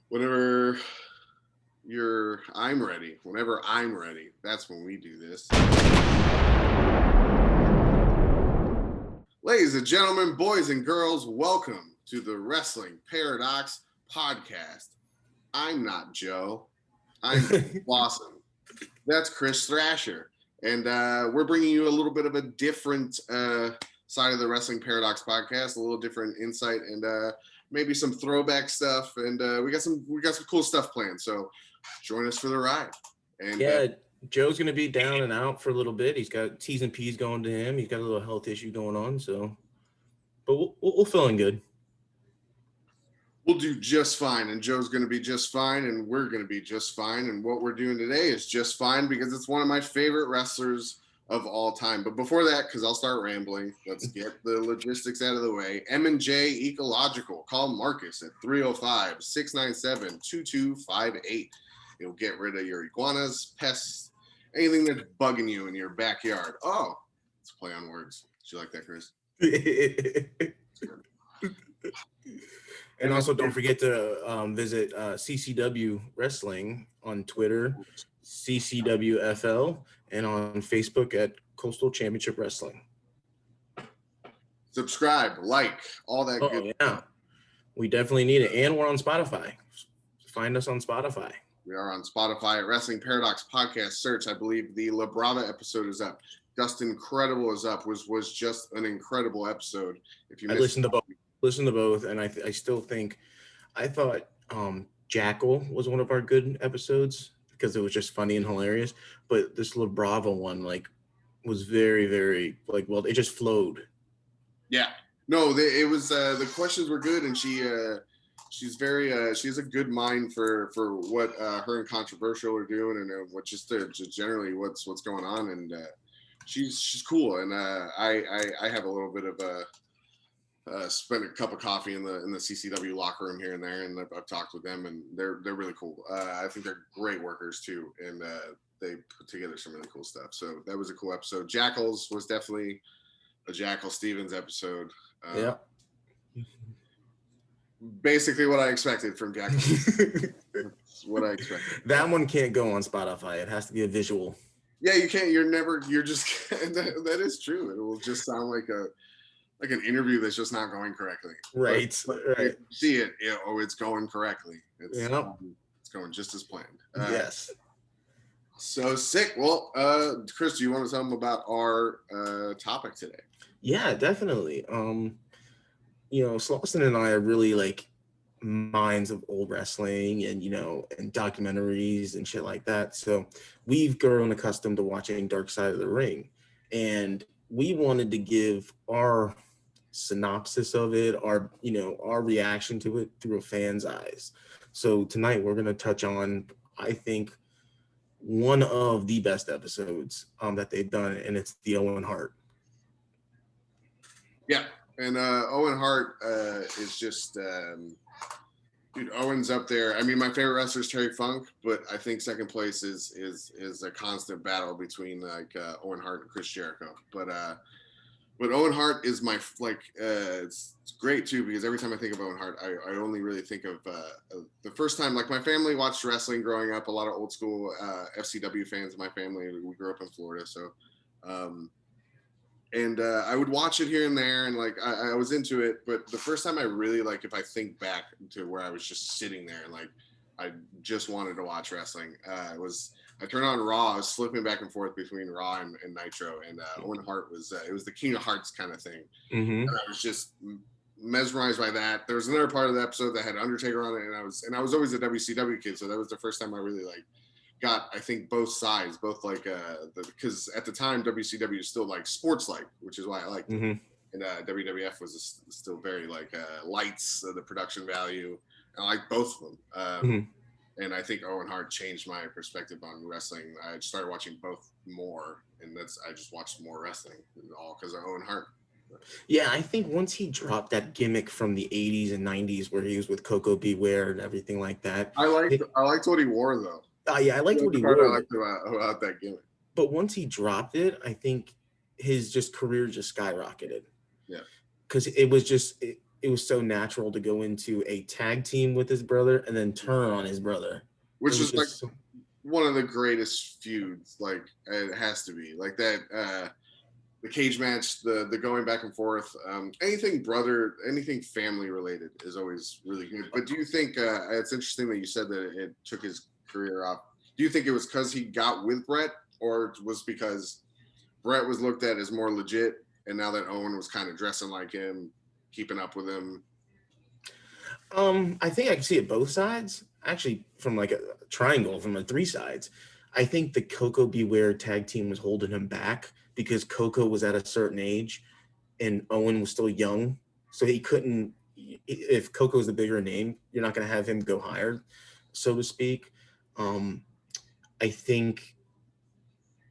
Whenever I'm ready. Whenever I'm ready, that's when we do this. Ladies and gentlemen, boys and girls, welcome to the Wrestling Paradox Podcast. I'm not Joe. I'm Slawson. That's Chris Thrasher. And we're bringing you a little bit of a different side of the Wrestling Paradox Podcast, a little different insight, and maybe some throwback stuff. And we got some cool stuff planned. So join us for the ride. And Joe's going to be down and out for a little bit. He's got T's and P's going to him. He's got a little health issue going on. So, but we'll feeling good. We'll do just fine, and Joe's going to be just fine, and we're going to be just fine. And what we're doing today is just fine because it's one of my favorite wrestlers of all time. But before that, because I'll start rambling, let's get the logistics out of the way. M&J Ecological. Call Marcus at 305-697-2258. It'll get rid of your iguanas, pests, anything that's bugging you in your backyard. Oh, let's play on words. Did you like that, Chris? And also don't forget to visit CCW Wrestling on Twitter, CCWFL, and on Facebook at Coastal Championship Wrestling. Subscribe, like, all that good stuff. We definitely need it. And we're on Spotify. Find us on Spotify. We are on Spotify at Wrestling Paradox Podcast. Search. I believe the La Brava episode is up. Dustin Credible is up. Was just an incredible episode. If you listen to both, and I still think I thought Jackal was one of our good episodes because it was just funny and hilarious. But this La Brava one was very, very it just flowed. Yeah, no, it was the questions were good, and she's very she has a good mind for what her and Controversial are doing, and what just generally what's going on, and she's cool, and I have a little bit of a. Spent a cup of coffee in the CCW locker room here and there, and I've talked with them, and they're really cool. I think they're great workers too, and they put together some really cool stuff. So that was a cool episode. Jackals was definitely a Jackal Stevens episode. Yeah. Basically what I expected from Jackal. That's what I expected. That one can't go on Spotify. It has to be a visual. Yeah, you can't. You're just that is true. It will just sound like an interview that's just not going correctly. Right. But right. You see it, it's going correctly. It's going just as planned. Yes. So sick. Well, Chris, do you want to tell them about our topic today? Yeah, definitely. Slawson and I are really minds of old wrestling and and documentaries and shit like that. So we've grown accustomed to watching Dark Side of the Ring, and we wanted to give our synopsis of it, our reaction to it through a fan's eyes. So tonight we're going to touch on, I think, one of the best episodes that they've done, and it's the Owen Hart. Yeah, and Owen Hart is just dude. Owen's up there. I mean, my favorite wrestler is Terry Funk, but I think second place is a constant battle between Owen Hart and Chris Jericho. But Owen Hart is my it's great too, because every time I think of Owen Hart, I only really think of the first time. My family watched wrestling growing up, a lot of old school FCW fans in my family. We grew up in Florida, so and I would watch it here and there, and I was into it. But the first time I really if I think back to where I was just sitting there and I just wanted to watch wrestling, I turned on Raw. I was flipping back and forth between Raw and Nitro, and Owen Hart was it was the King of Hearts kind of thing. Mm-hmm. And I was just mesmerized by that. There was another part of the episode that had Undertaker on it, and I was always a WCW kid, so that was the first time I really got, I think, both sides, both because at the time WCW is still sports which is why I liked it. Mm-hmm. And WWF was still very lights, the production value, and I like both of them. Mm-hmm. And I think Owen Hart changed my perspective on wrestling. I started watching both more, and I just watched more wrestling, all because of Owen Hart. Yeah, I think once he dropped that gimmick from the 80s and 90s where he was with Coco Beware and everything like that. I liked what he wore, though. Yeah, I liked what he wore. I liked about that gimmick. But once he dropped it, I think his career just skyrocketed. Yeah. Because it was just it was so natural to go into a tag team with his brother and then turn on his brother, which is like one of the greatest feuds. Like it has to be like that. The cage match, the going back and forth, anything family related is always really good. But do you think it's interesting that you said that it took his career off? Do you think it was because he got with Brett, or was because Brett was looked at as more legit, and now that Owen was kind of dressing like him, keeping up with him? I think I can see it both sides. Actually, from like a triangle, from the three sides. I think the Coco Beware tag team was holding him back because Coco was at a certain age and Owen was still young. So he couldn't, if Coco's the bigger name, you're not going to have him go higher, so to speak. I think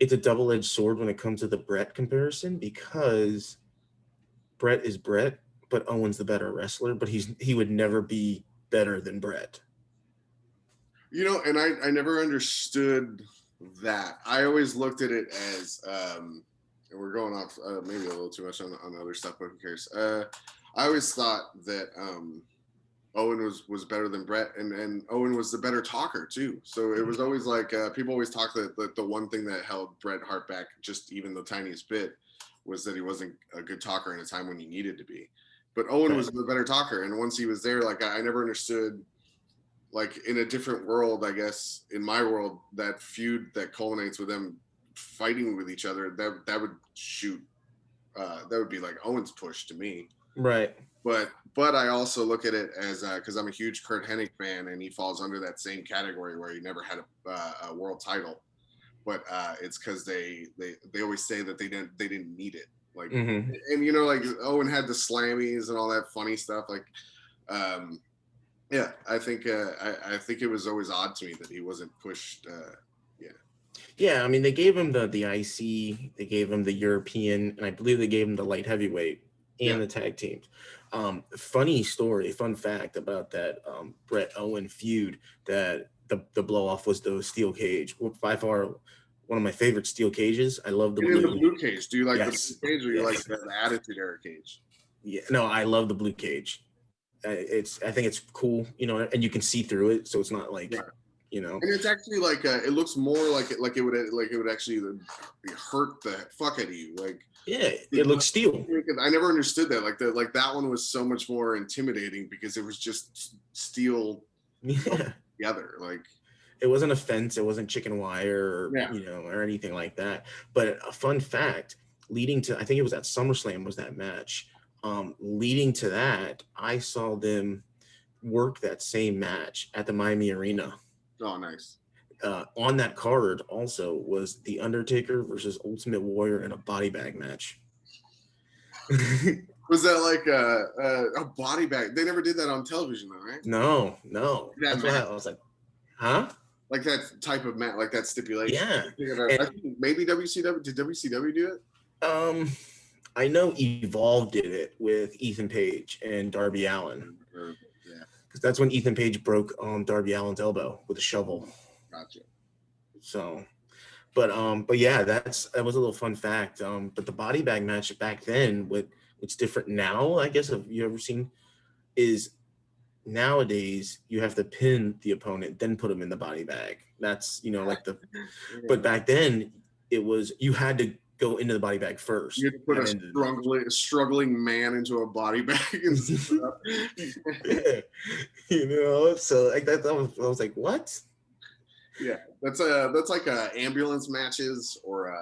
it's a double-edged sword when it comes to the Brett comparison because Brett is Brett, but Owen's the better wrestler, but he would never be better than Brett. You know, and I never understood that. I always looked at it as, and we're going off maybe a little too much on other stuff, but who cares? I always thought that Owen was better than Brett, and Owen was the better talker too. So it was always like people always talk that the one thing that held Bret Hart back just even the tiniest bit was that he wasn't a good talker in a time when he needed to be. But Owen was the better talker, and once he was there, like I never understood. Like in a different world, I guess, in my world, that feud that culminates with them fighting with each other, that would shoot, that would be like Owen's push to me. Right. But I also look at it as because I'm a huge Kurt Hennig fan, and he falls under that same category where he never had a world title. But it's because they always say that they didn't need it. Like, and you know, like Owen had the slammies and all that funny stuff. Like, yeah, I think it was always odd to me that he wasn't pushed. Yeah, I mean, they gave him the IC, they gave him the European, and I believe they gave him the light heavyweight and the tag teams. Funny story, fun fact about that Brett Owen feud, that the blow off was the steel cage. By far, one of my favorite steel cages. I love the blue cage. Do you like the blue cage, or you like the Attitude Era cage? Yeah, no, I love the blue cage. I think it's cool, you know, and you can see through it, so it's not like, you know. And it's actually like it looks more like it would actually hurt the fuck out of you. Like, yeah, it looks steel. I never understood that. Like that one was so much more intimidating because it was just steel together. Like, it wasn't a fence, it wasn't chicken wire, or you know, or anything like that. But a fun fact, leading to, I think it was at SummerSlam was that match. Leading to that, I saw them work that same match at the Miami Arena. Oh, nice. On that card also was The Undertaker versus Ultimate Warrior in a body bag match. Was that like a body bag? They never did that on television though, right? No. That's why I was like, huh? Like that type of match, like that stipulation. Yeah. I think maybe WCW, did WCW do it? I know Evolve did it with Ethan Page and Darby Allin. Yeah. Because that's when Ethan Page broke Darby Allin's elbow with a shovel. Gotcha. So, but yeah, that was a little fun fact. But the body bag match back then, what's different now, I guess, have you ever seen, is nowadays you have to pin the opponent, then put them in the body bag. That's, you know, like but back then it was, you had to go into the body bag first. You had to put a struggling man into a body bag and yeah. You know, so like that I was like, what? Yeah, that's like ambulance matches or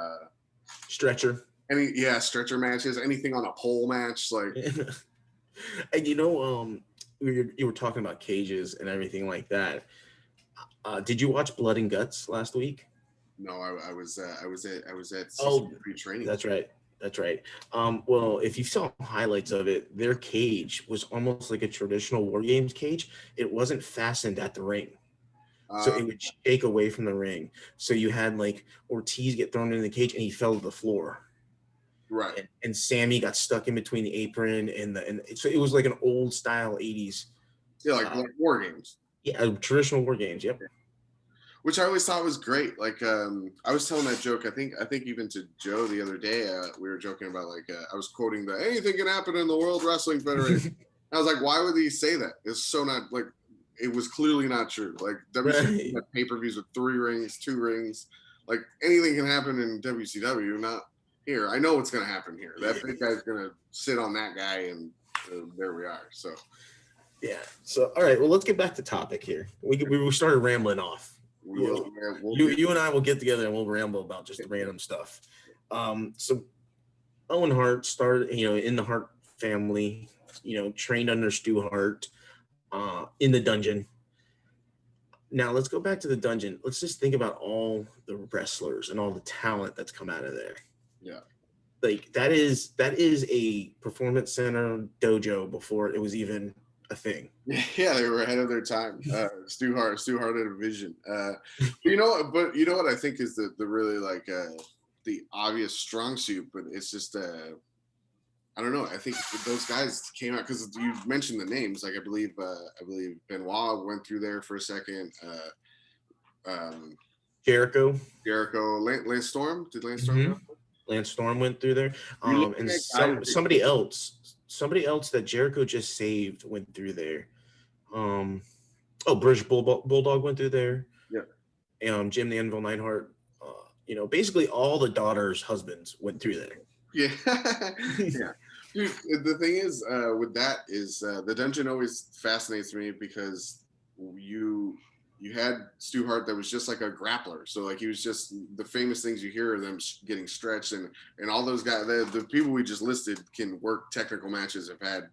stretcher. Stretcher matches, anything on a pole match, like. And you know, you were talking about cages and everything like that. Did you watch Blood and Guts last week? No, I was at CCW training. That's right. Well, if you saw highlights of it, their cage was almost like a traditional War Games cage. It wasn't fastened at the ring, so it would shake away from the ring. So you had like Ortiz get thrown into the cage and he fell to the floor. Right. And Sammy got stuck in between the apron and so it was like an old style 80s. Yeah, like War Games. Yeah, traditional War Games. Yep. Which I always thought was great. Like I was telling that joke, I think even to Joe the other day, we were joking about like I was quoting the anything can happen in the World Wrestling Federation. I was like, why would he say that? It's so not like, it was clearly not true. Like WCW had pay-per-views with 3 rings, 2 rings. Like anything can happen in WCW, not here. I know what's going to happen here. That big guy's going to sit on that guy, and there we are. So, yeah. So, all right. Well, let's get back to topic here. We started rambling off. You and I will get together and we'll ramble about just random stuff. So Owen Hart started, in the Hart family, trained under Stu Hart in the dungeon. Now let's go back to the dungeon. Let's just think about all the wrestlers and all the talent that's come out of there. Yeah. Like that is a performance center dojo before it was even a thing. Yeah, they were ahead of their time. Stu Hart had a vision. You know what I think is the really like the obvious strong suit, but it's just I don't know. I think those guys came out because you mentioned the names. Like I believe Benoit went through there for a second. Jericho, Lance Storm. Did Lance Storm go? Lance Storm went through there. And somebody else that Jericho just saved went through there. British Bulldog went through there. Yeah. Jim the Anvil Neidhart. Basically all the daughters' husbands went through there. Yeah. Yeah. Dude, the thing is with that is the dungeon always fascinates me because you had Stu Hart that was just like a grappler. So like he was just the famous things you hear of them getting stretched, and all those guys, the people we just listed can work technical matches, have had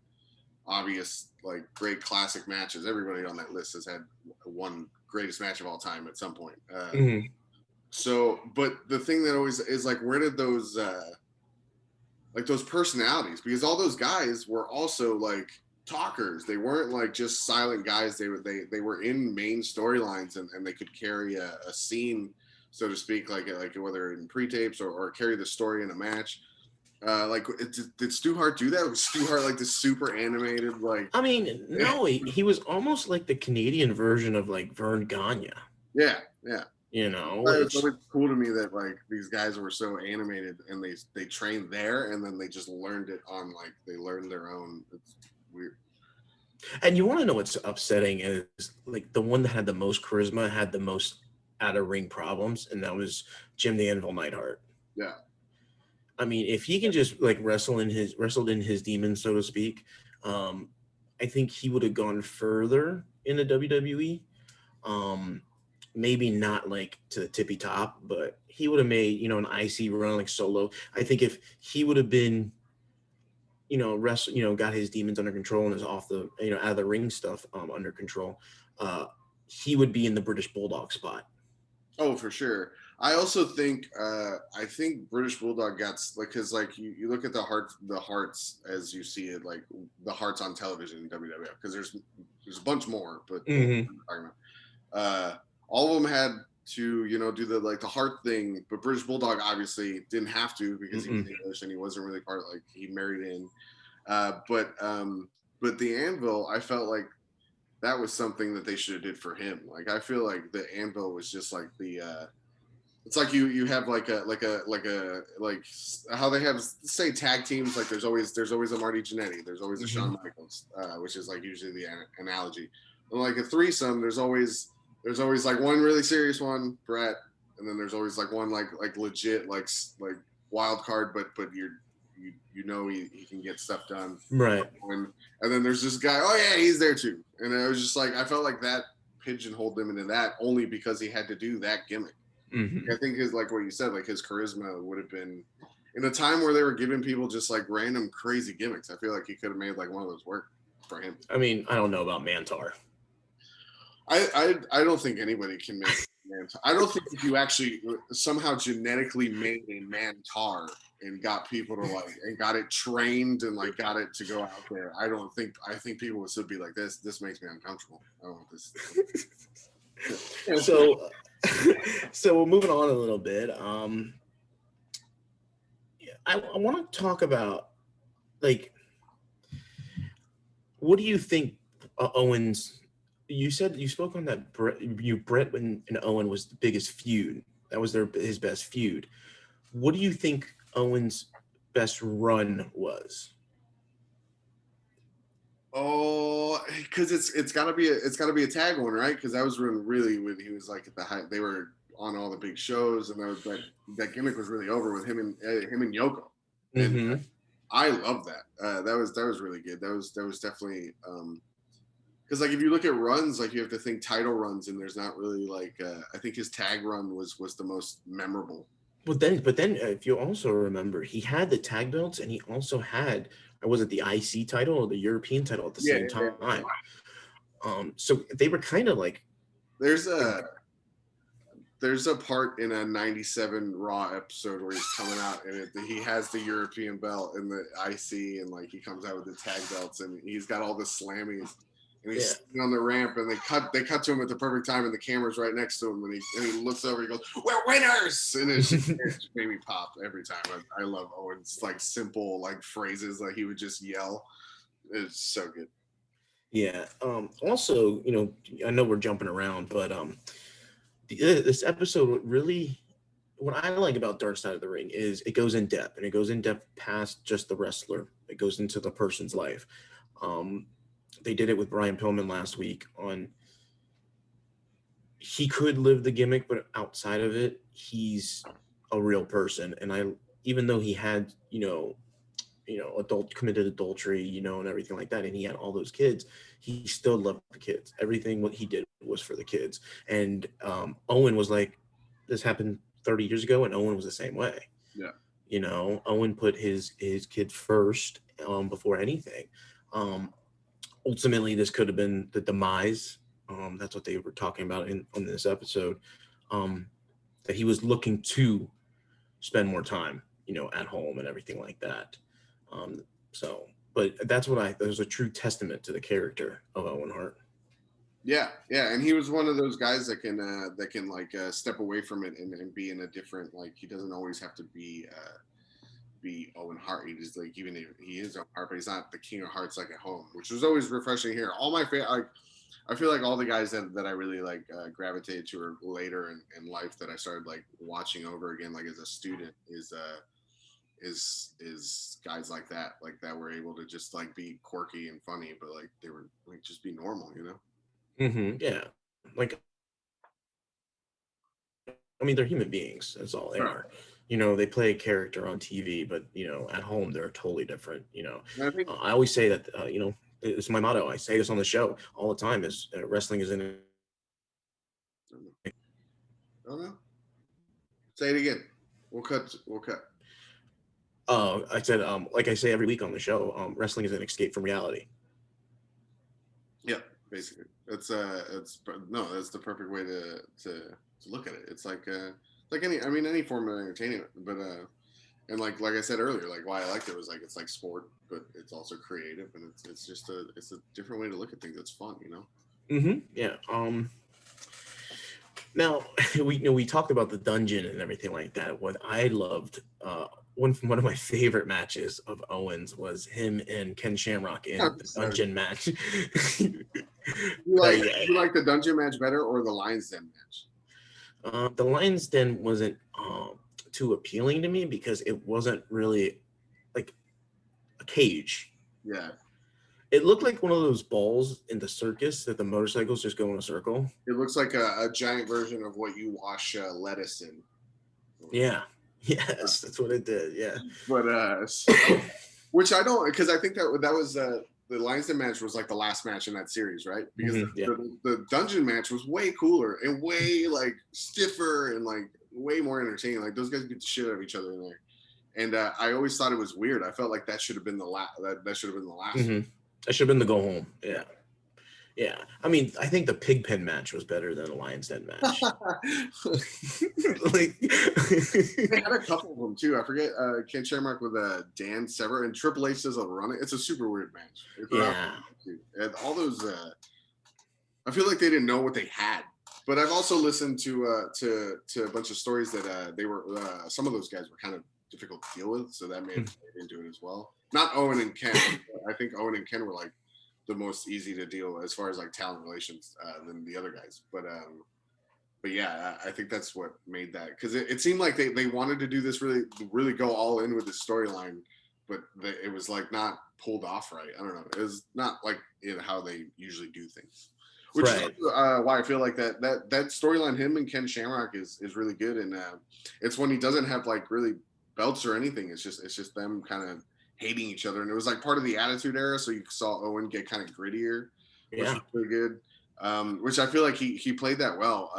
obvious like great classic matches. Everybody on that list has had one greatest match of all time at some point. So, but the thing that always is like, where did those personalities, because all those guys were also like talkers. They weren't like just silent guys. They were in main storylines, and they could carry a scene, so to speak, like whether in pre-tapes or carry the story in a match. Did Stu Hart do that? Was Stu Hart like the super animated, like? I mean, no, he was almost like the Canadian version of like Vern Gagne. Yeah. It's always cool to me that like these guys were so animated, and they trained there, and then they just learned it on like they learned their own. It's weird. And you want to know what's upsetting is like the one that had the most charisma had the most out of ring problems, and that was Jim the Anvil Neidhart. Yeah. I mean, if he can just like wrestled in his demons, so to speak, I think he would have gone further in the WWE. Maybe not like to the tippy top, but he would have made, an IC run like Solo. I think if he would have been, got his demons under control and is off the, out of the ring stuff under control, he would be in the British Bulldog spot. Oh, for sure. I also think British Bulldog got like, because like you look at the Hearts as you see it, like the Hearts on television in WWF, because there's a bunch more, but all of them had to do the Heart thing, but British Bulldog obviously didn't have to because he was English and he wasn't really part of, like, he married in. But the Anvil, I felt like that was something that they should have did for him. Like I feel like the Anvil was just like the it's like you have like how they have, say, tag teams, like there's always a Marty Jannetty, there's always a Shawn Michaels, which is like usually the analogy. And like a threesome, there's always like one really serious one, Brett, and then there's always like one like legit like wild card, but he can get stuff done, right? And then there's this guy, oh yeah, he's there too, and it was just like I felt like that pigeonholed him into that only because he had to do that gimmick. I think his, like what you said, like his charisma would have been, in a time where they were giving people just like random crazy gimmicks, I feel like he could have made like one of those work for him. I mean, I don't know about Mantar. I don't think anybody can make Mantar. I don't think if you actually somehow genetically made a Mantar and got people to like, and got it trained and like got it to go out there, I think people would still be like, this makes me uncomfortable. I don't want this. So moving on a little bit, I want to talk about, like, what do you think Owens? You said you spoke on that Brett and Owen was the biggest feud. That was his best feud. What do you think Owen's best run was? Oh, because it's gotta be a tag one, right? Because that was when he was like at the height. They were on all the big shows, and that gimmick was really over with him and Yoko, and Mm-hmm. I love that. That was really good. That was definitely because like if you look at runs, like you have to think title runs, and there's not really like I think his tag run was the most memorable. But then, if you also remember, he had the tag belts, and he also had, or was it the IC title or the European title at the Yeah, same yeah, time? So they were kind of like, there's a part in a '97 Raw episode where he's coming out and he has the European belt and the IC, and like he comes out with the tag belts and he's got all the slammies, and he's yeah, sitting on the ramp, and they cut to him at the perfect time, and the camera's right next to him, and he looks over, he goes, "We're winners!" And it just made me pop every time. I love Owen's like simple like phrases like he would just yell. It's so good. yeah. Also, I know we're jumping around, but this episode really, what I like about Dark Side of the Ring is it goes in depth, and it goes in depth past just the wrestler. It goes into the person's life. Um, they did it with Brian Pillman last week on, he could live the gimmick, but outside of it, he's a real person. And even though he had, committed adultery, and everything like that, and he had all those kids, he still loved the kids. Everything what he did was for the kids. And Owen was like, this happened 30 years ago, and Owen was the same way. Yeah. Owen put his kids first, before anything. Ultimately, this could have been the demise. That's what they were talking about on this episode. That he was looking to spend more time, at home and everything like that. But there's a true testament to the character of Owen Hart. Yeah, yeah, and he was one of those guys that can like step away from it and be in a different, like he doesn't always have to be Owen Hart. He just like, even if he is Owen Hart, but he's not the King of Hearts like at home, which was always refreshing here. All my I feel like all the guys that I really like gravitated to or later in life that I started like watching over again, like as a student, is guys like that were able to just like be quirky and funny, but like they were like just be normal, you know? Mm-hmm. Yeah, like, I mean, they're human beings. That's all they Right. are. They play a character on TV, but at home they're totally different. I think I always say that. It's my motto. I say this on the show all the time: is wrestling is in. I don't know. Say it again. We'll cut. We'll cut. I said, like I say every week on the show, wrestling is an escape from reality. Yeah, basically, it's no, that's the perfect way to look at it. It's like any form of entertainment, but and like I said earlier, like why I liked it was like it's like sport, but it's also creative, and it's just it's a different way to look at things. It's fun, you know. Mm-hmm. Yeah. Now we talked about the dungeon and everything like that. What I loved, one of my favorite matches of Owens was him and Ken Shamrock in the dungeon match. You like the dungeon match better or the Lions Den match? The Lions Den wasn't too appealing to me because it wasn't really like a cage. Yeah. It looked like one of those balls in the circus that the motorcycles just go in a circle. It looks like a giant version of what you wash lettuce in. Yeah. Yes, that's what it did. Yeah. But which I don't, because I think that was the Lions Den match was like the last match in that series, right? Because the dungeon match was way cooler and way like stiffer and like way more entertaining. Like those guys beat the shit out of each other in there. And I always thought it was weird. I felt like that should have been the last. That should have been the last. Mm-hmm. That should have been the go home. Yeah. Yeah. I mean, I think the Pigpen match was better than the Lions Den match. Like they had a couple of them too. I forget Ken Shamrock with Dan Severn and Triple H does a run. It's a super weird match. Yeah. And all those I feel like they didn't know what they had. But I've also listened to a bunch of stories that they were some of those guys were kind of difficult to deal with, so that may have played into it as well. Not Owen and Ken. I think Owen and Ken were like the most easy to deal with as far as like talent relations than the other guys. But yeah, I think that's what made that, because it seemed like they wanted to do this really go all in with the storyline, it was like not pulled off right. I don't know. It was not like how they usually do things. Which Right. is why I feel like that storyline, him and Ken Shamrock, is really good, and it's when he doesn't have like really belts or anything. It's just them kind of hating each other, and it was like part of the Attitude Era, so you saw Owen get kind of grittier, which was pretty good. Which I feel like he played that well.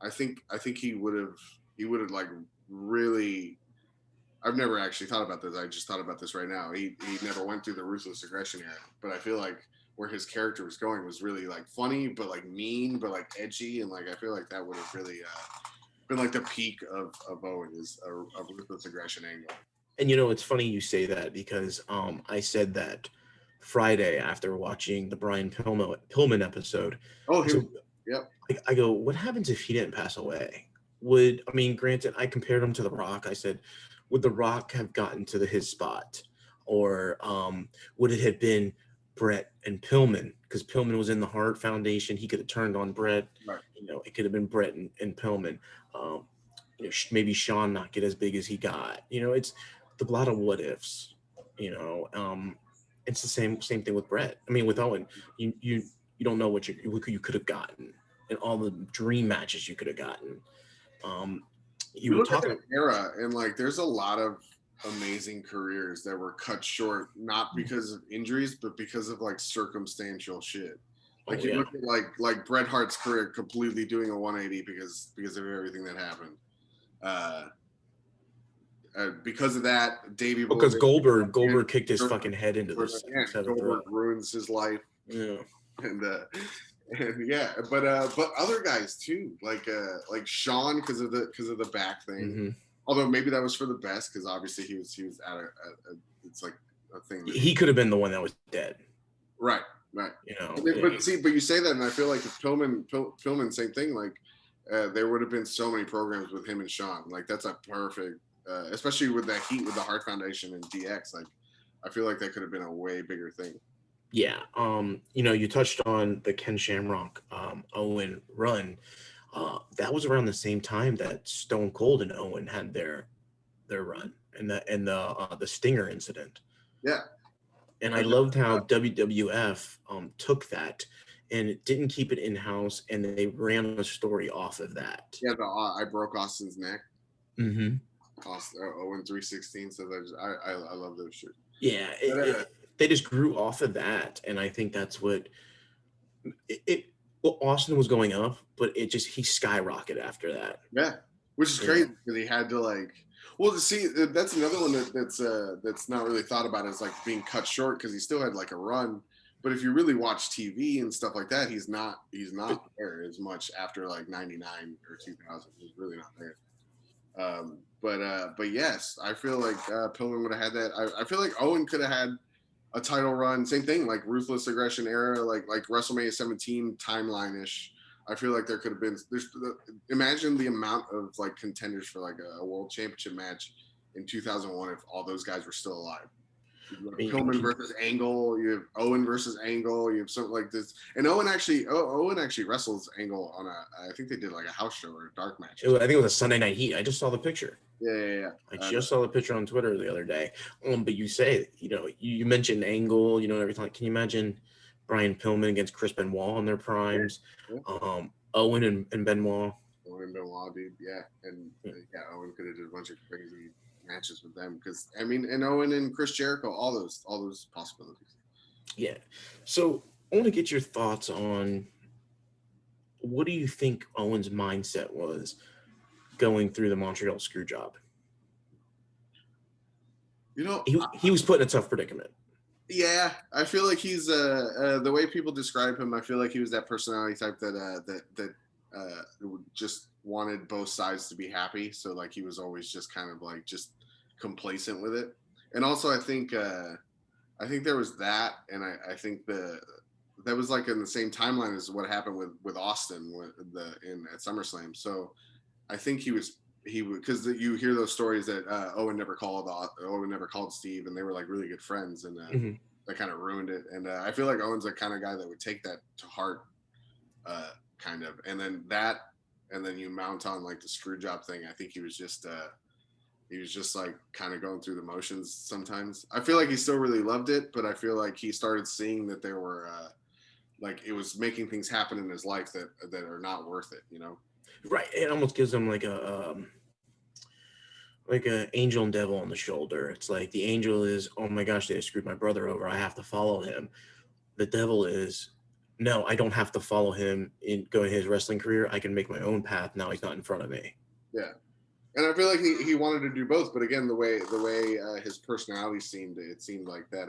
I think he would have like really. I've never actually thought about this. I just thought about this right now. He never went through the Ruthless Aggression era, but I feel like where his character was going was really like funny, but like mean, but like edgy, and like I feel like that would have really been like the peak of Owen is a Ruthless Aggression angle. And you know, it's funny you say that because I said that Friday after watching the Brian Pillman episode. Oh, him. So, yep. I go, what happens if he didn't pass away? Granted, I compared him to The Rock. I said, would The Rock have gotten to his spot? Or would it have been Brett and Pillman? Because Pillman was in the Hart Foundation. He could have turned on Brett. Right. You know, it could have been Brett and Pillman. You know, maybe Sean not get as big as he got. You know, it's a lot of what ifs. You know, it's the same thing with Brett. I mean, with Owen, you don't know what you could have gotten, and all the dream matches you could have gotten. You look at that era, and like, there's a lot of amazing careers that were cut short, not because of injuries, but because of like circumstantial shit. Like look at like Bret Hart's career completely doing a 180 because of everything that happened. Because of that, Davey Boy. Because Goldberg kicked his fucking head into this. Goldberg ruins his life. Yeah. And yeah, but other guys too, like Sean because of the back thing. Mm-hmm. Although maybe that was for the best, because obviously he was at it's like a thing. He could have been the one that was dead. Right. You know. But you say that, and I feel like if Pillman, same thing. Like there would have been so many programs with him and Sean. Like that's a perfect, especially with that heat with the Hart Foundation and DX. Like I feel like that could have been a way bigger thing. Yeah. You know, you touched on the Ken Shamrock Owen run. That was around the same time that Stone Cold and Owen had their run and the Stinger incident. Yeah. And I loved how WWF took that and it didn't keep it in-house, and they ran a story off of that. Yeah, I broke Austin's neck. Mm-hmm. Owen 316. So I love those shit. Yeah, they just grew off of that, and I think that's what Austin was going up, but he skyrocketed after that. Yeah, which is crazy because he had to like. Well, see, that's another one that's not really thought about as like being cut short because he still had like a run. But if you really watch TV and stuff like that, he's not there as much after like 99 or 2000. He's really not there. But yes, I feel like Pillman would have had that. I feel like Owen could have had a title run. Same thing, like Ruthless Aggression era, like WrestleMania 17 timeline ish. I feel like there could have been. Imagine the amount of like contenders for like a world championship match in 2001 if all those guys were still alive. You have Pillman versus Angle. You have Owen versus Angle. You have something like this. And Owen actually wrestles Angle on I think they did like a house show or a dark match. I think it was a Sunday Night Heat. I just saw the picture. Yeah. I just saw the picture on Twitter the other day. But you say, you know, you mentioned Angle, you know, everything. Can you imagine Brian Pillman against Chris Benoit in their primes? Yeah. Owen and Benoit. Owen and Benoit, dude. Yeah. And Owen could have did a bunch of crazy matches with them because I mean, and Owen and Chris Jericho, all those possibilities. Yeah. So I want to get your thoughts on what do you think Owen's mindset was going through the Montreal screw job? You know, he was put in a tough predicament. Yeah, I feel like he's the way people describe him. I feel like he was that personality type that just wanted both sides to be happy. So like he was always just kind of like just complacent with it. And also I think there was that, and I think that was like in the same timeline as what happened with Austin at SummerSlam. So I think he would because you hear those stories that Owen never called Steve, and they were like really good friends, and that kind of ruined it. And I feel like Owen's the kind of guy that would take that to heart, kind of. And then you mount on like the screw job thing. I think he was just he was just like kind of going through the motions sometimes. I feel like he still really loved it, but I feel like he started seeing that there were like it was making things happen in his life that are not worth it, you know? Right. It almost gives him like a angel and devil on the shoulder. It's like the angel is, oh my gosh, they screwed my brother over. I have to follow him. The devil is, no, I don't have to follow him in going his wrestling career. I can make my own path. Now he's not in front of me. Yeah. And I feel like he wanted to do both, but again, the way his personality seemed, it seemed like that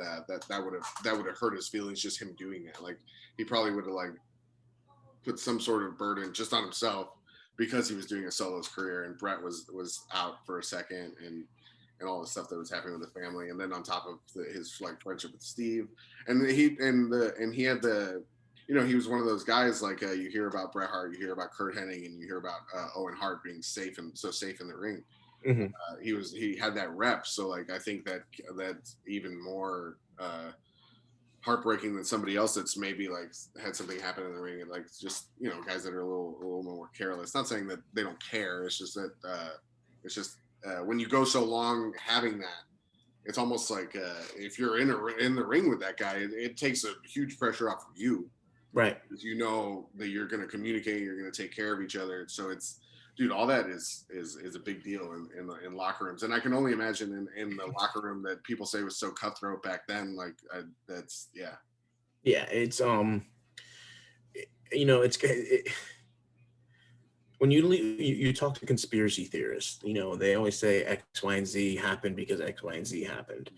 would have hurt his feelings, just him doing that. Like he probably would have like put some sort of burden just on himself because he was doing a solo's career, and Brett was out for a second, and all the stuff that was happening with the family, and then on top of his like friendship with Steve, and he had the, you know, he was one of those guys like you hear about Bret Hart, you hear about Kurt Hennig, and you hear about Owen Hart being safe and so safe in the ring. Mm-hmm. He had that rep, so like I think that's even more heartbreaking than somebody else that's maybe like had something happen in the ring, and like just, you know, guys that are a little more careless. Not saying that they don't care. It's just that when you go so long having that, it's almost like if you're in the ring with that guy, it takes a huge pressure off of you. Right. Because you know that you're going to communicate, you're going to take care of each other. So it's, dude, all that is a big deal in locker rooms. And I can only imagine in the locker room that people say was so cutthroat back then. Like that's, yeah. Yeah. It's, you know, when you talk to conspiracy theorists, you know, they always say X, Y, and Z happened because X, Y, and Z happened.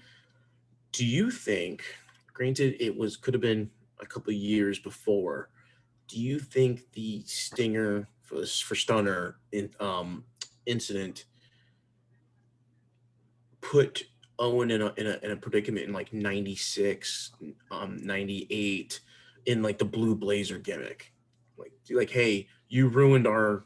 Do you think, granted, could have been a couple of years before, do you think the Stinger for Stunner incident put Owen in a predicament in like 96, 98 in like the blue blazer gimmick? Like, hey, you ruined our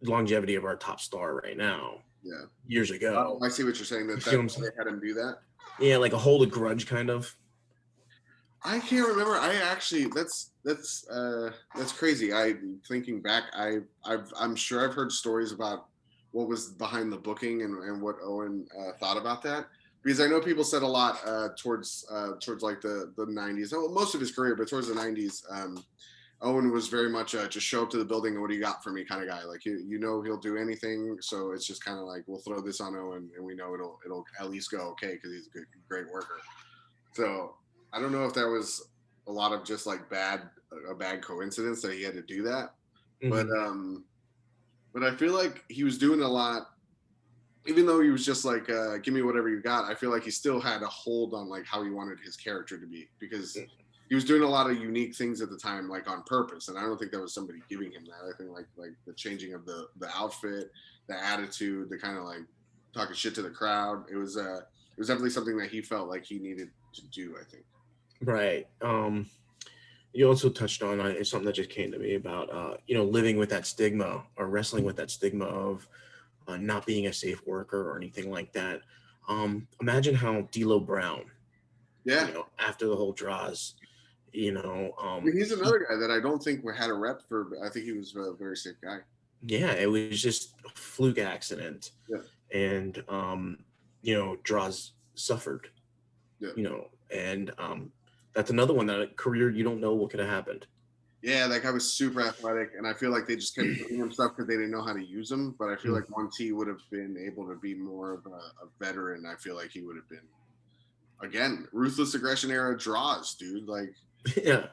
longevity of our top star right now. Yeah. Years ago. Oh, I see what you're saying. That they had him do that. Yeah, like a hold a grudge kind of. I can't remember. I actually that's crazy. Thinking back, I'm sure I've heard stories about what was behind the booking and what Owen thought about that, because I know people said a lot towards like the 90s, most of his career, but towards the 90s, Owen was very much just show up to the building and what do you got for me kind of guy. Like you know he'll do anything, so it's just kind of like we'll throw this on Owen and we know it'll at least go okay because he's a great worker. So I don't know if that was a lot of just like a bad coincidence that he had to do that, mm-hmm. But I feel like he was doing a lot, even though he was just like give me whatever you got. I feel like he still had a hold on like how he wanted his character to be, because he was doing a lot of unique things at the time, like on purpose, and I don't think that was somebody giving him that. I think like the changing of the outfit, the attitude, the kind of like talking shit to the crowd. It was definitely something that he felt like he needed to do, I think. Right. You also touched on it's something that just came to me about you know, living with that stigma or wrestling with that stigma of not being a safe worker or anything like that. Imagine how D'Lo Brown, yeah, you know, after the whole draws, you know, he's another guy that I don't think had a rep for. I think he was a very safe guy. Yeah, it was just a fluke accident. Yeah. And you know, draws suffered. Yeah. You know, and that's another one, that a career you don't know what could have happened. Yeah, that guy was super athletic, and I feel like they just kept giving him stuff because they didn't know how to use him. But I feel like once he would have been able to be more of a veteran, I feel like he would have been, again, ruthless aggression era draws, dude. Like, yeah,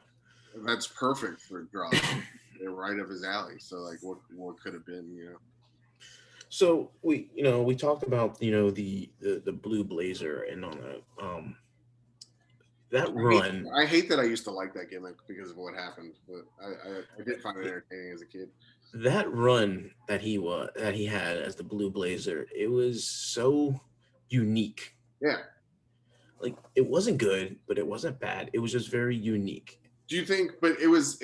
that's perfect for draws. They're right up his alley. So like, what could have been, you know? So we talked about, you know, the blue blazer and all that. That run. I hate that I used to like that gimmick because of what happened, but I did find it entertaining as a kid. That run that he had as the blue blazer, it was so unique. Yeah. Like, it wasn't good, but it wasn't bad. It was just very unique. Do you think? But it was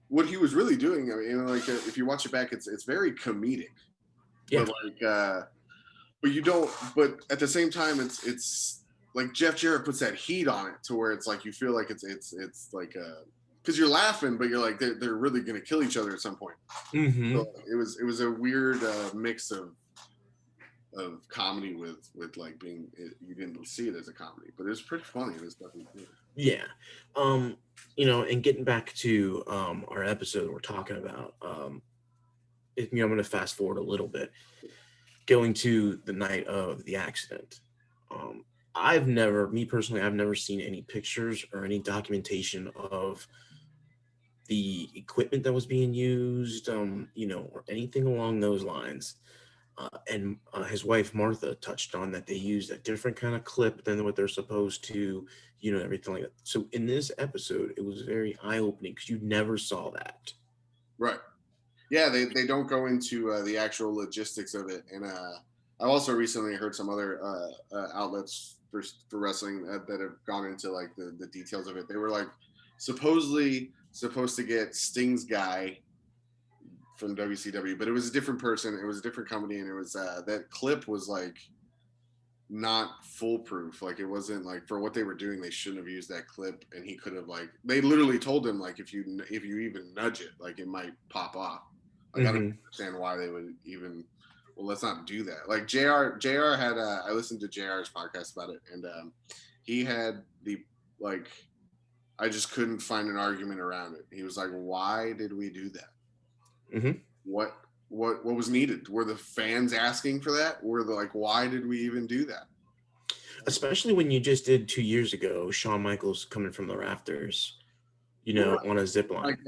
what he was really doing. I mean, you know, like if you watch it back, it's very comedic. Yeah. But like, but you don't. But at the same time, it's like Jeff Jarrett puts that heat on it to where it's like you feel like it's like because you're laughing, but you're like they're really gonna kill each other at some point. Mm-hmm. So it was a weird mix of comedy with like being you didn't see it as a comedy, but it's pretty funny. It's definitely good. Yeah. And getting back to our episode we're talking about, I'm going to fast forward a little bit, going to the night of the accident. Me personally, I've never seen any pictures or any documentation of the equipment that was being used, or anything along those lines. And his wife Martha touched on that they used a different kind of clip than what they're supposed to, everything like that. So in this episode, it was very eye-opening because you never saw that. Right. Yeah, they don't go into the actual logistics of it. And I also recently heard some other outlets for wrestling that have gone into like the details of it. They were like supposedly supposed to get Sting's guy from WCW, but it was a different person. It was a different company, and it was that clip was like not foolproof. Like it wasn't like for what they were doing, they shouldn't have used that clip. And he could have like they literally told him like if you even nudge it, like it might pop off. Like I don't understand why they would even. Well, let's not do that. Like JR had I listened to JR's podcast about it, and he had the like I just couldn't find an argument around it. He was like, why did we do that? What was needed? Were the fans asking for that? Were like, why did we even do that? Especially when you just did 2 years ago, Shawn Michaels coming from the rafters, on a zip line. Like,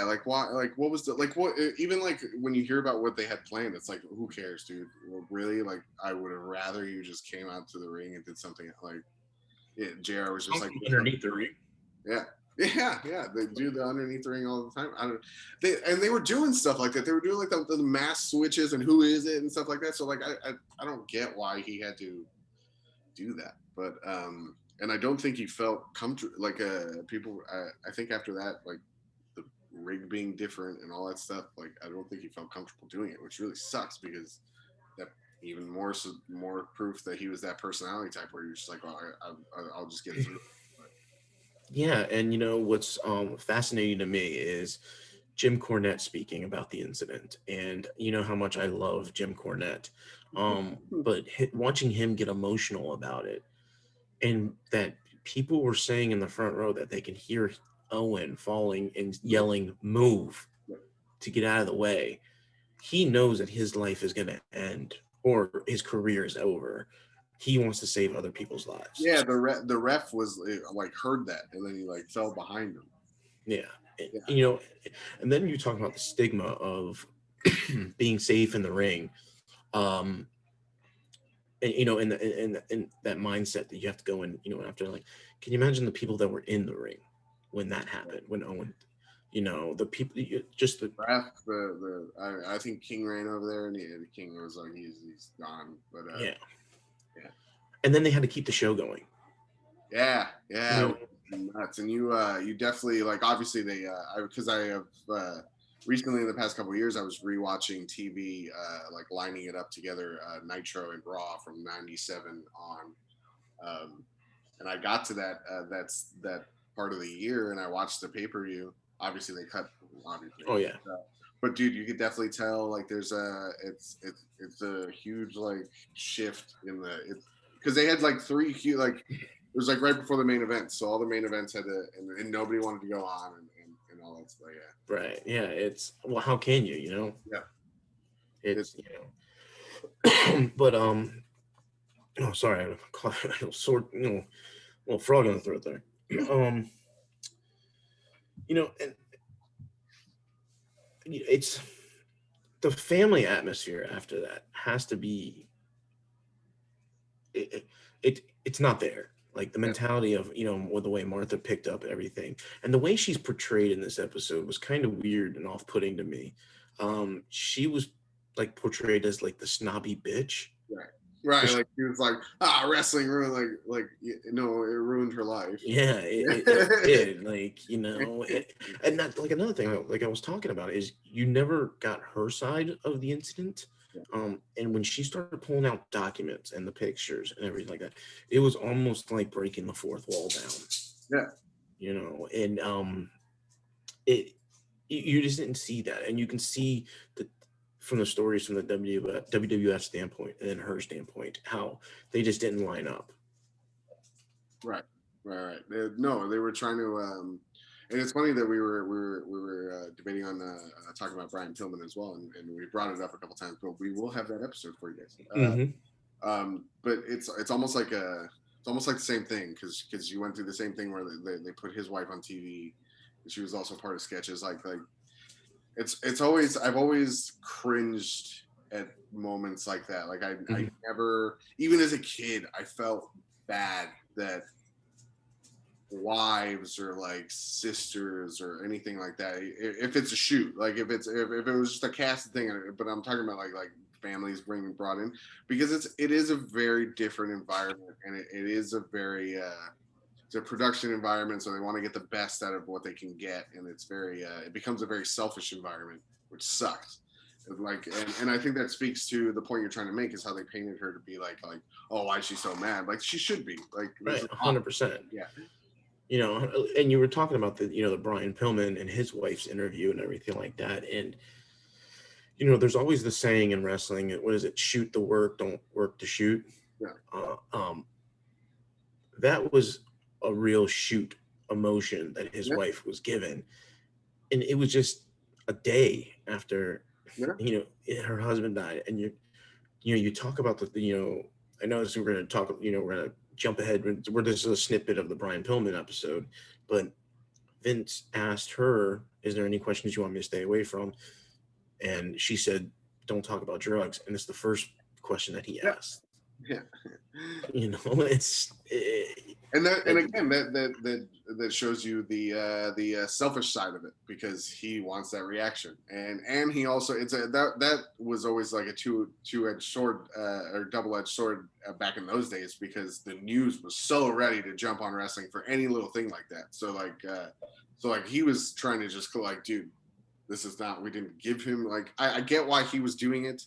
like why? Like, what was the like? What even like when you hear about what they had planned, it's like, who cares, dude? Well, really? Like, I would have rather you just came out to the ring and did something like. Yeah, JR was just like underneath the ring. Yeah. They do the underneath the ring all the time. They were doing stuff like that. They were doing like the mass switches and who is it and stuff like that. So like I don't get why he had to do that. But and I don't think he felt comfortable. Like people, I think after that, like the rig being different and all that stuff, like I don't think he felt comfortable doing it, which really sucks because that even more proof that he was that personality type where you're just like, well, I'll just get through it. Yeah, and what's fascinating to me is Jim Cornette speaking about the incident, and how much I love Jim Cornette, but watching him get emotional about it, and that people were saying in the front row that they can hear Owen falling and yelling "move" to get out of the way. He knows that his life is going to end or his career is over. He wants to save other people's lives. Yeah, the ref was like heard that, and then he like fell behind him. Yeah. And then you talk about the stigma of being safe in the ring, and in that mindset that you have to go in, after, like, can you imagine the people that were in the ring when that happened, when Owen, the people, just the ref, I think King ran over there, and the King was like, he's gone, but yeah. And then they had to keep the show going. Yeah. Nuts. And you definitely, like, obviously they because I have recently in the past couple of years I was rewatching TV, like lining it up together, Nitro and Raw from '97 on, and I got to that part of the year, and I watched the pay-per-view. Obviously they cut, obviously. Oh yeah. But dude, you could definitely tell like there's it's a huge like shift in because they had like three huge, like it was like right before the main event, so all the main events had to, and nobody wanted to go on and all that stuff. Yeah. Right. Yeah. It's, well, how can you? Yeah. It's but oh, sorry, I caught a sword, little frog in the throat there. And it's the family atmosphere after that has to be. It's not there. Like the mentality of, with the way Martha picked up everything and the way she's portrayed in this episode was kind of weird and off-putting to me. She was like portrayed as like the snobby bitch. Right. Like she was like, wrestling ruined, it ruined her life. Yeah, it did. Like, and that, like, another thing, like I was talking about is you never got her side of the incident. And when she started pulling out documents and the pictures and everything like that, it was almost like breaking the fourth wall down. Yeah. And you just didn't see that. And you can see from the stories from the WWF standpoint and then her standpoint, how they just didn't line up. Right. No, they were trying to, and it's funny that we were debating on talking about Brian Pillman as well, and we brought it up a couple times, but we will have that episode for you guys. But it's almost like the same thing because you went through the same thing where they put his wife on TV, and she was also part of sketches. Like it's always, I've always cringed at moments like that. Like I never, even as a kid, I felt bad that wives or like sisters or anything like that, if it's a shoot, like if it was just a cast thing, but I'm talking about like families being brought in, because it is a very different environment, and it is a very it's a production environment, so they want to get the best out of what they can get, and it's very it becomes a very selfish environment, which sucks. Like, and I think that speaks to the point you're trying to make, is how they painted her to be like, oh, why is she so mad? Like, she should be like, right, 100%. Yeah. You know, and you were talking about the Brian Pillman and his wife's interview and everything like that. And, you know, there's always the saying in wrestling, what is it? Shoot the work, don't work to shoot. Yeah. That was a real shoot emotion that his wife was given. And it was just a day after, you know, her husband died. And you talk about I know we're going to talk, we're going to jump ahead. Where this is a snippet of the Brian Pillman episode, but Vince asked her, "Is there any questions you want me to stay away from?" And she said, "Don't talk about drugs." And it's the first question that he asked. Yeah. You know, and again, that shows you the selfish side of it, because he wants that reaction, and he also, that was always like a two-edged sword or double-edged sword back in those days, because the news was so ready to jump on wrestling for any little thing like that. So like he was trying to just go like, dude, this is not, we didn't give him, like, I get why he was doing it.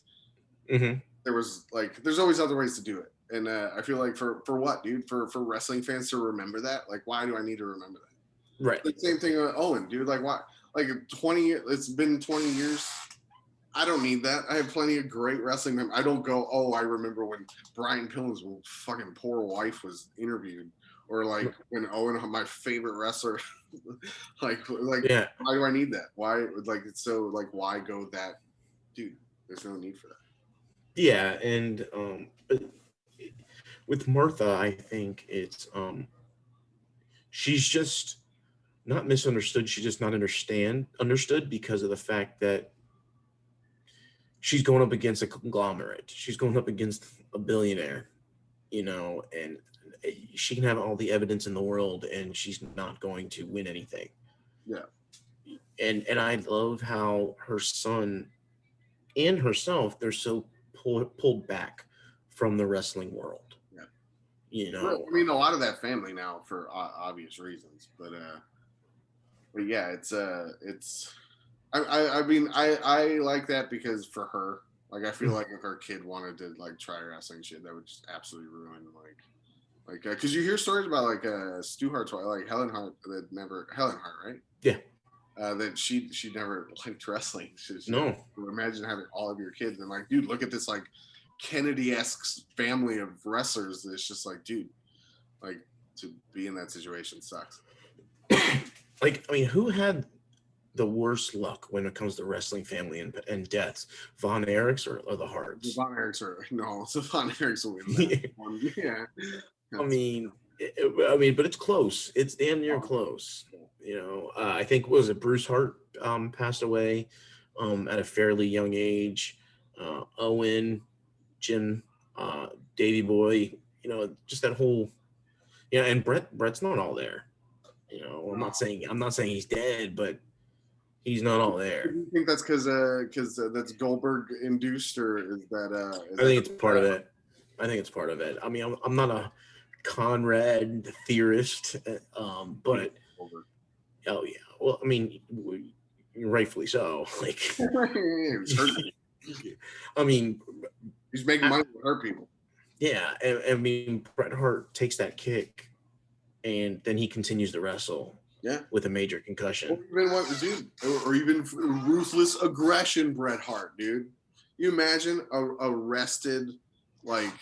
Mm-hmm. There's always other ways to do it. And I feel like for what, dude? For wrestling fans to remember that? Like, why do I need to remember that? Right. The same thing with Owen, dude. Like, why? Like, it's been 20 years. I don't need that. I have plenty of great wrestling memories. I don't go, oh, I remember when Brian Pillman's fucking poor wife was interviewed. Or like when Owen, my favorite wrestler, like, yeah. Why do I need that? Why, like, it's so, like, why go that? Dude, there's no need for that. Yeah, and with Martha, I think it's she's just not misunderstood. She's just not understood because of the fact that she's going up against a conglomerate. She's going up against a billionaire, you know, and she can have all the evidence in the world, and she's not going to win anything. Yeah. And I love how her son and herself, they're so pulled back from the wrestling world. Yeah. You know, I mean, a lot of that family now for obvious reasons, but yeah, it's I mean, I like that, because for her, like, I feel like if her kid wanted to like try wrestling shit, that would just absolutely ruin like because you hear stories about like Stu Hart's wife, like Helen Hart, right? Yeah. That she never liked wrestling. No. Imagine having all of your kids and like, dude, look at this like Kennedy-esque family of wrestlers. It's just like, dude, like, to be in that situation sucks. Like, I mean, who had the worst luck when it comes to wrestling family and deaths? Von Erichs or the Harts? The Von Erichs will win that one. Yeah. I mean, but it's close. It's damn near close. You know, I think, was it Bruce Hart passed away at a fairly young age. Owen, Jim, Davey Boy, you know, just that whole, and Brett's not all there. You know, I'm not saying he's dead, but he's not all there. Do you think that's because that's Goldberg induced, or is that? I think it's part of it. I mean, I'm not a Conrad theorist, but oh yeah. Well, I mean, rightfully so. Like, I mean, he's making money to hurt people. Yeah, and I mean, Bret Hart takes that kick, and then he continues to wrestle. Yeah, with a major concussion. Or even ruthless aggression, Bret Hart, dude. You imagine a rested, like,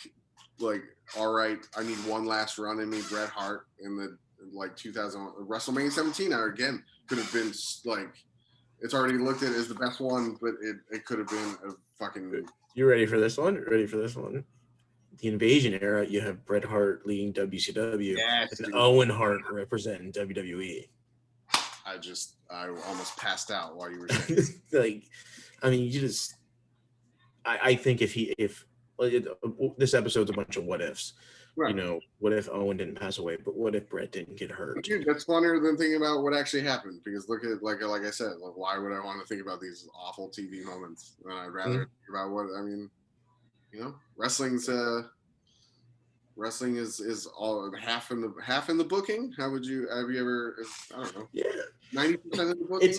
all right, I need one last run in me, Bret Hart in the like 2000 WrestleMania 17. Or again, could have been like, it's already looked at as the best one, but it could have been a fucking. You ready for this one? Ready for this one? The Invasion era, you have Bret Hart leading WCW, Yes, and dude. Owen Hart representing WWE. I almost passed out while you were saying. Like, I mean, you just. I think this episode's a bunch of what ifs. Right. You know, what if Owen didn't pass away, but what if Bret didn't get hurt? Dude, that's funnier than thinking about what actually happened. Because look at like I said, like why would I want to think about these awful TV moments when I'd rather think about what I mean? You know, wrestling is all half in the booking. Have you ever? I don't know. Yeah, 90% of the booking.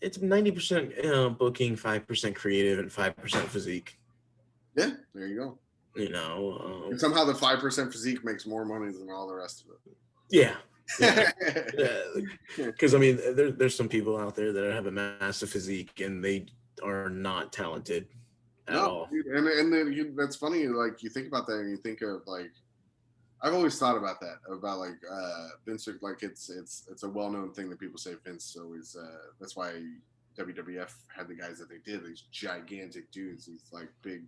It's 90% booking, 5% creative, and 5% physique. Yeah, there you go. You know, and somehow the 5% physique makes more money than all the rest of it. Yeah. Because I mean, there's some people out there that have a massive physique and they are not talented at all. Dude, and then that's funny. Like you think about that and you think of like, I've always thought about that about like Vince. Like it's a well-known thing that people say Vince always. That's why WWF had the guys that they did. These gigantic dudes, these like big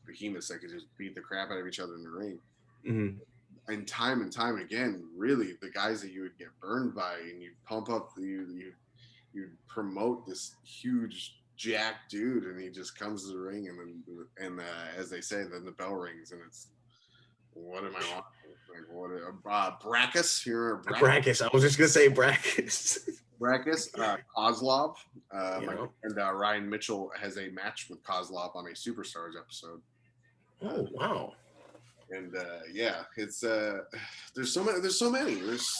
behemoths that could just beat the crap out of each other in the ring. Mm-hmm. And time again, really, the guys that you would get burned by, and you pump up, you promote this huge jack dude, and he just comes to the ring, and as they say, then the bell rings, and it's what am I on? Like what? Brackus here. Brackus. I was just gonna say Brackus. Brackus, Kozlov, and Ryan Mitchell has a match with Kozlov on a Superstars episode. Oh wow! And yeah, it's there's so many. There's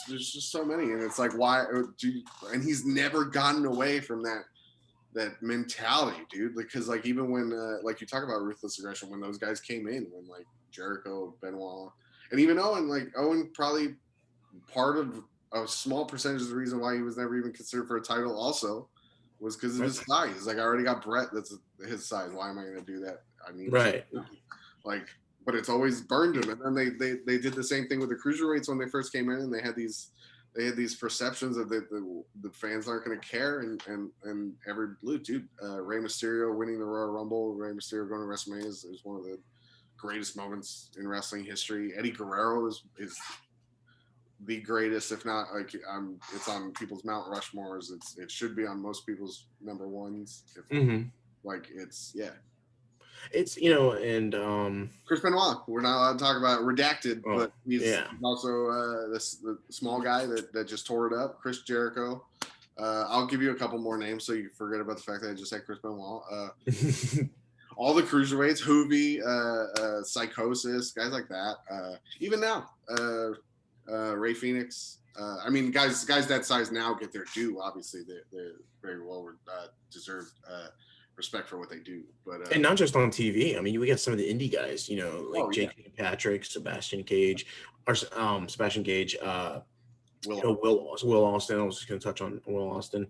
just so many, and it's like why? And he's never gotten away from that mentality, dude. Because like even when like you talk about ruthless aggression, when those guys came in, when like Jericho, Benoit, and even Owen probably part of a small percentage of the reason why he was never even considered for a title also was because of his size. He's like, I already got Bret that's his size. Why am I going to do that? I mean, right. Like, but it's always burned him. And then they did the same thing with the cruiserweights when they first came in, and they had these perceptions that the fans aren't going to care, and every blue dude, Rey Mysterio winning the Royal Rumble, Rey Mysterio going to WrestleMania is one of the greatest moments in wrestling history. Eddie Guerrero is the greatest, if not like it's on people's Mount Rushmores. It should be on most people's number ones. Like it's It's and Chris Benoit. We're not allowed to talk about redacted, but he's also the small guy that just tore it up. Chris Jericho. I'll give you a couple more names so you forget about the fact that I just said Chris Benoit. All the cruiserweights, Hoovy, Psychosis, guys like that. Even now, Ray Phoenix. I mean, guys that size now get their due. Obviously, they're very well deserved respect for what they do. But and not just on TV. I mean, we got some of the indie guys. You know, like J.K. Patrick, Sebastian Gage, Will Austin. I was just going to touch on Will Austin.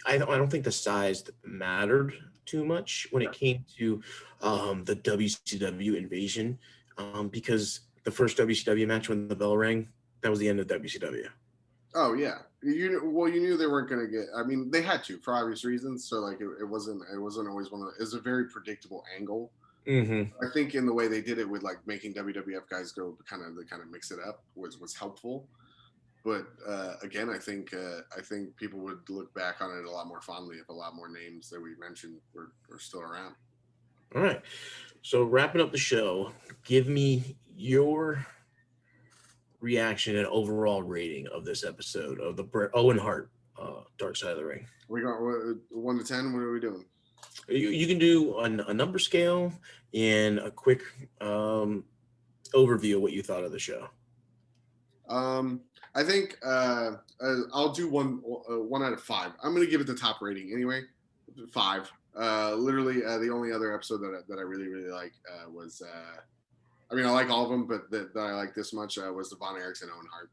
I don't think the size mattered too much when it came to the WCW invasion, because the first WCW match when the bell rang, that was the end of WCW. Oh yeah, you knew they weren't going to get. I mean, they had to for obvious reasons. So like, it wasn't always one of. It was a very predictable angle. Mm-hmm. I think in the way they did it with like making WWF guys go kind of mix it up was helpful. But again, I think people would look back on it a lot more fondly if a lot more names that we mentioned were still around. All right. So wrapping up the show, give me your reaction and overall rating of this episode of the Owen Hart Dark Side of the Ring. We got 1 to 10. What are we doing? You can do a number scale and a quick overview of what you thought of the show. I think I'll do 1 out of 5. I'm going to give it the top rating anyway. 5. Literally, the only other episode that I really, really like was, I mean, I like all of them, but that I like this much was the Von Erichsen Owen Hart.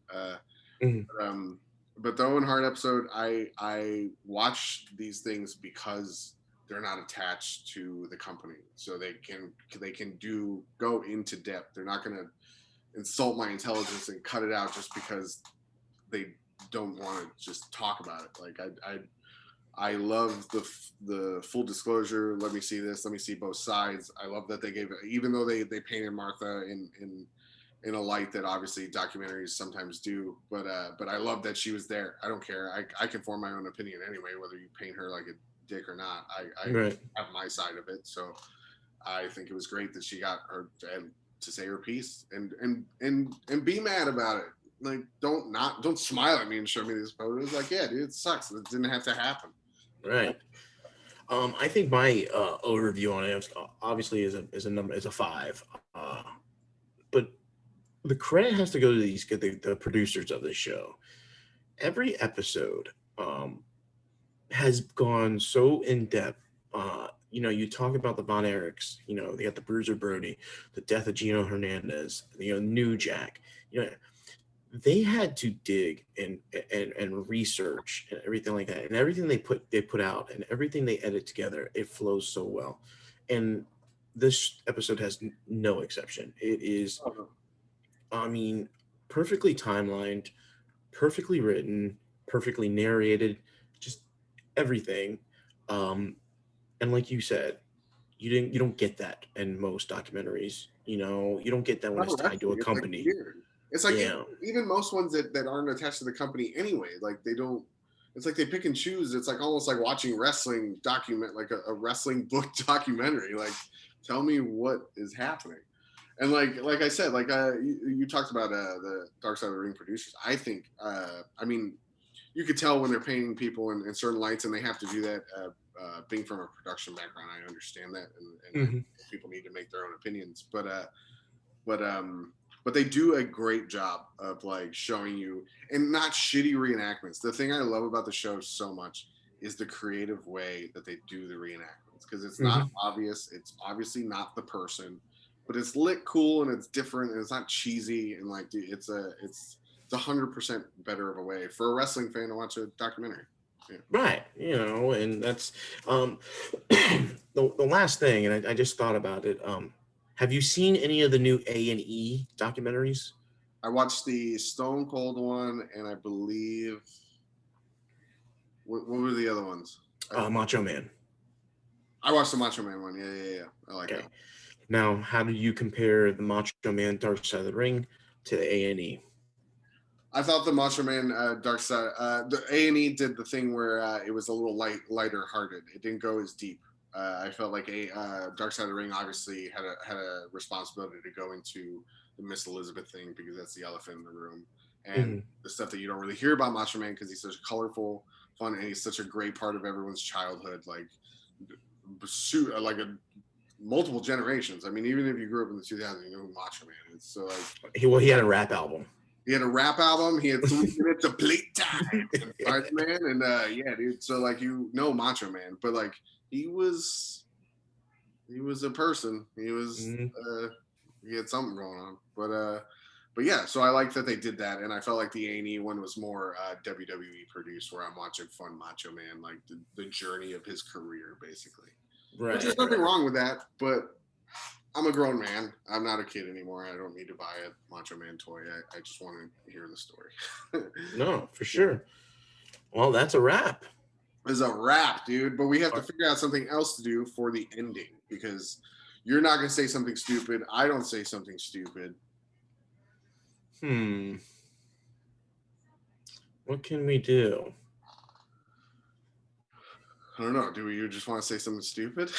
but the Owen Hart episode, I watch these things because they're not attached to the company, so they can go into depth. They're not going to insult my intelligence and cut it out just because they don't want to just talk about it. Like I love the full disclosure. Let me see this. Let me see both sides. I love that they gave it, even though they painted Martha in a light that obviously documentaries sometimes do. But I love that she was there. I don't care. I can form my own opinion anyway, whether you paint her like a dick or not. I Right. have my side of it. So I think it was great that she got her to say her piece and be mad about it. Like don't smile at me and show me these photos. Like, yeah, dude, it sucks. It didn't have to happen. Right. I think my overview on it obviously is a 5. But the credit has to go to the producers of this show. Every episode has gone so in depth. You talk about the Von Erichs. They got the Bruiser Brody, the death of Gino Hernandez. New Jack. They had to dig and research and everything like that, and everything they put out and everything they edit together, it flows so well. And this episode has no exception. It is, I mean, perfectly timelined, perfectly written, perfectly narrated, just everything. And like you said, you don't get that in most documentaries. You don't get that when it's tied to a company. It's like weird. It's like Yeah. even most ones that aren't attached to the company anyway. Like they don't. It's like they pick and choose. It's like almost like watching wrestling like a wrestling book documentary. Like, tell me what is happening. And like I said, like you talked about the Dark Side of the Ring producers. I think, I mean, you could tell when they're painting people in certain lights, and they have to do that. Being from a production background, I understand that, and people need to make their own opinions. But they do a great job of like showing you, and not shitty reenactments. The thing I love about the show so much is the creative way that they do the reenactments, because it's not obvious. It's obviously not the person, but it's lit cool and it's different and it's not cheesy, and like it's 100% better of a way for a wrestling fan to watch a documentary. Yeah. Right. And that's the last thing, and I just thought about it. Have you seen any of the new A&E documentaries? I watched the Stone Cold one, and I believe what were the other ones? Macho Man. I watched the Macho Man one. Yeah. I like that. Now, how do you compare the Macho Man Dark Side of the Ring to the A&E? I thought the Macho Man Dark Side, the A&E did the thing where it was a little lighter hearted. It didn't go as deep. I felt like Dark Side of the Ring obviously had a responsibility to go into the Miss Elizabeth thing, because that's the elephant in the room, and the stuff that you don't really hear about Macho Man, because he's such colorful, fun, and he's such a great part of everyone's childhood. Like multiple generations. I mean, even if you grew up in the 2000s, you know who Macho Man is. So like, he had a rap album. He had a rap album. He had 3 minutes of playtime. Man, and yeah, dude. So like, Macho Man, but like he was a person. He was he had something going on. But yeah. So I like that they did that, and I felt like the A&E one was more WWE produced, where I'm watching fun Macho Man, like the journey of his career, basically. Right. There's nothing wrong with that, but I'm a grown man. I'm not a kid anymore. I don't need to buy a Macho Man toy. I just want to hear the story. No, for sure. Well, that's a wrap. It's a wrap, dude. But we have to figure out something else to do for the ending, because you're not going to say something stupid. I don't say something stupid. What can we do? I don't know. Do you just want to say something stupid?